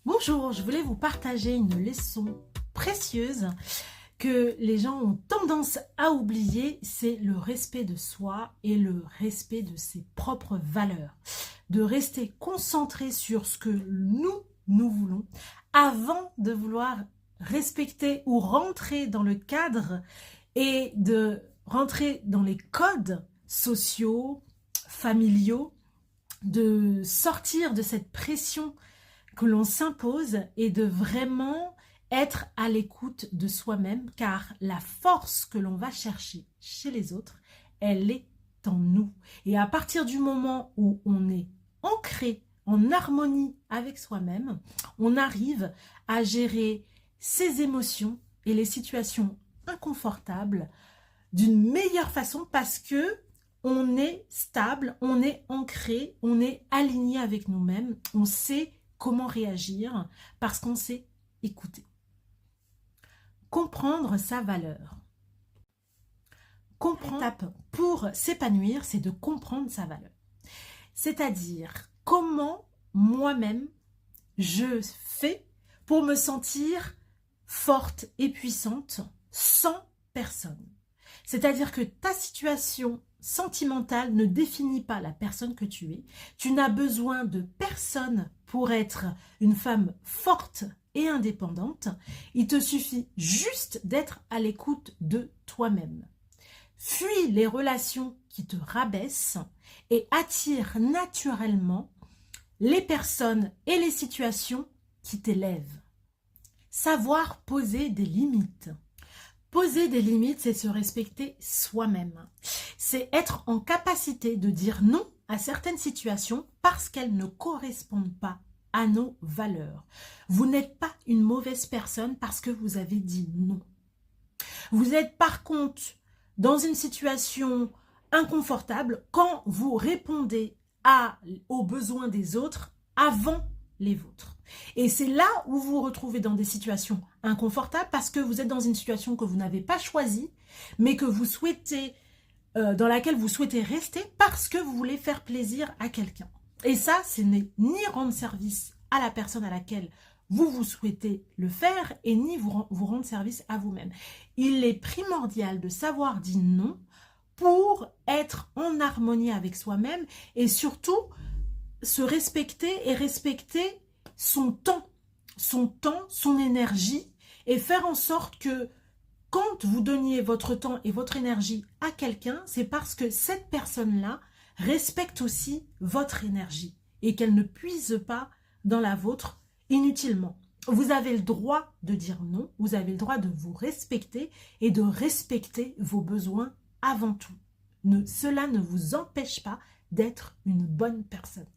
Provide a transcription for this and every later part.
Bonjour, je voulais vous partager une leçon précieuse que les gens ont tendance à oublier, c'est le respect de soi et le respect de ses propres valeurs. De rester concentré sur ce que nous voulons avant de vouloir respecter ou rentrer dans le cadre et de rentrer dans les codes sociaux, familiaux, de sortir de cette pression que l'on s'impose et de vraiment être à l'écoute de soi-même, car la force que l'on va chercher chez les autres, elle est en nous. Et à partir du moment où on est ancré en harmonie avec soi-même, on arrive à gérer ses émotions et les situations inconfortables d'une meilleure façon parce que on est stable, on est ancré, on est aligné avec nous-mêmes, on sait comment réagir parce qu'on sait écouter. Comprendre sa valeur. L'étape pour s'épanouir, c'est de comprendre sa valeur. C'est-à-dire comment moi-même je fais pour me sentir forte et puissante sans personne. C'est-à-dire que ta situation sentimentale ne définit pas la personne que tu es. Tu n'as besoin de personne pour être une femme forte et indépendante. Il te suffit juste d'être à l'écoute de toi-même. Fuis les relations qui te rabaissent et attire naturellement les personnes et les situations qui t'élèvent. Savoir poser des limites. Poser des limites, c'est se respecter soi-même. C'est être en capacité de dire non à certaines situations parce qu'elles ne correspondent pas à nos valeurs. Vous n'êtes pas une mauvaise personne parce que vous avez dit non. Vous êtes par contre dans une situation inconfortable quand vous répondez aux besoins des autres avant les vôtres. Et c'est là où vous vous retrouvez dans des situations inconfortables parce que vous êtes dans une situation que vous n'avez pas choisie, mais que vous souhaitez, dans laquelle vous souhaitez rester parce que vous voulez faire plaisir à quelqu'un. Et ça, ce n'est ni rendre service à la personne à laquelle vous souhaitez le faire et ni vous rendre service à vous-même. Il est primordial de savoir dire non pour être en harmonie avec soi-même et surtout se respecter et respecter son temps, son énergie et faire en sorte que quand vous donniez votre temps et votre énergie à quelqu'un, c'est parce que cette personne-là respecte aussi votre énergie et qu'elle ne puise pas dans la vôtre inutilement. Vous avez le droit de dire non, vous avez le droit de vous respecter et de respecter vos besoins avant tout. Cela ne vous empêche pas d'être une bonne personne.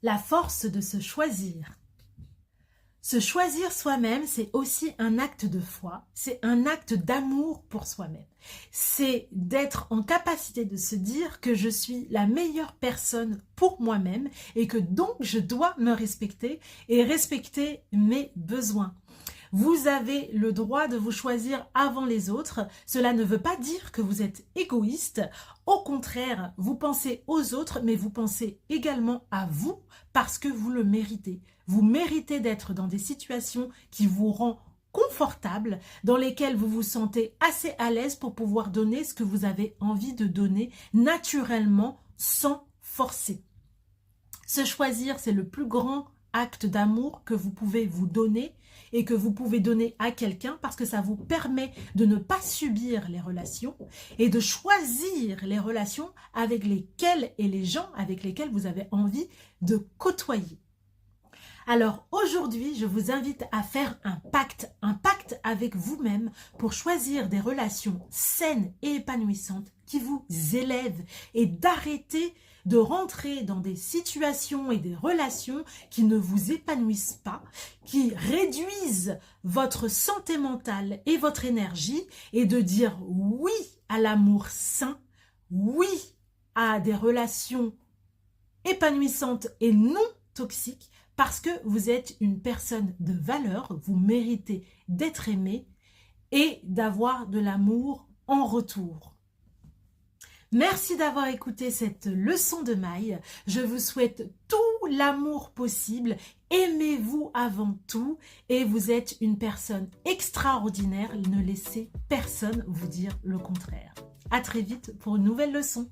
La force de se choisir. Se choisir soi-même, c'est aussi un acte de foi, c'est un acte d'amour pour soi-même. C'est d'être en capacité de se dire que je suis la meilleure personne pour moi-même et que donc je dois me respecter et respecter mes besoins. Vous avez le droit de vous choisir avant les autres. Cela ne veut pas dire que vous êtes égoïste. Au contraire, vous pensez aux autres, mais vous pensez également à vous parce que vous le méritez. Vous méritez d'être dans des situations qui vous rendent confortable, dans lesquelles vous vous sentez assez à l'aise pour pouvoir donner ce que vous avez envie de donner naturellement, sans forcer. Se choisir, c'est le plus grand acte d'amour que vous pouvez vous donner et que vous pouvez donner à quelqu'un parce que ça vous permet de ne pas subir les relations et de choisir les relations avec lesquelles et les gens avec lesquels vous avez envie de côtoyer. Alors aujourd'hui, je vous invite à faire un pacte avec vous-même pour choisir des relations saines et épanouissantes qui vous élèvent et d'arrêter de rentrer dans des situations et des relations qui ne vous épanouissent pas, qui réduisent votre santé mentale et votre énergie et de dire oui à l'amour sain, oui à des relations épanouissantes et non toxiques parce que vous êtes une personne de valeur, vous méritez d'être aimé et d'avoir de l'amour en retour. Merci d'avoir écouté cette leçon de maille. Je vous souhaite tous l'amour possible, aimez-vous avant tout et vous êtes une personne extraordinaire. Ne laissez personne vous dire le contraire. À très vite pour une nouvelle leçon.